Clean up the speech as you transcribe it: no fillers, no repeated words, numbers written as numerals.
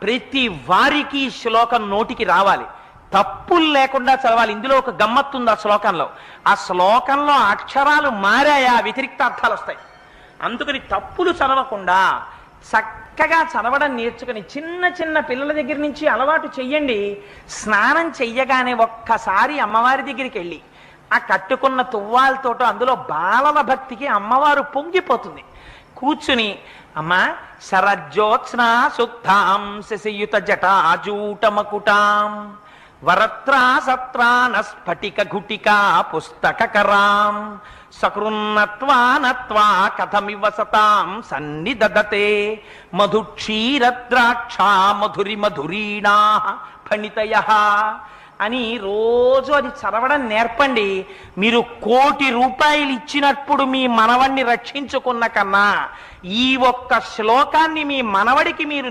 ప్రతి వారికి ఈ శ్లోకం నోటికి రావాలి, తప్పులు లేకుండా చదవాలి. ఇందులో ఒక గమ్మత్తు ఉంది ఆ శ్లోకంలో అక్షరాలు మారాయా వ్యతిరిక్త అర్థాలు వస్తాయి. అందుకని తప్పులు చదవకుండా చక్కగా చదవడం నేర్చుకుని చిన్న చిన్న పిల్లల దగ్గర నుంచి అలవాటు చెయ్యండి. స్నానం చెయ్యగానే ఒక్కసారి అమ్మవారి దగ్గరికి వెళ్ళి ఆ కట్టుకున్న తువ్వాలతోటో అందులో బాలల భక్తికి అమ్మవారు పొంగిపోతుంది. కూర్చుని అమ్మా శరజ్యోత్స్నా శుద్ధాం శశియుత జటాజూటమకుటాం వరత్రా సత్రాన స్ఫటిక ఘుటికా పుస్తకరాం సకృన్నత్వా నత్వా కథమివ సతాం సన్నిదదతే మధుక్షీరద్రాక్షా మధురి మధురీణా ఫణితయః అని రోజు అది చదవడం నేర్పండి. మీరు 1,000,000 రూపాయలు ఇచ్చినప్పుడు మీ మనవణ్ణి రక్షించుకున్న కన్నా ఈ ఒక్క శ్లోకాన్ని మీ మనవడికి మీరు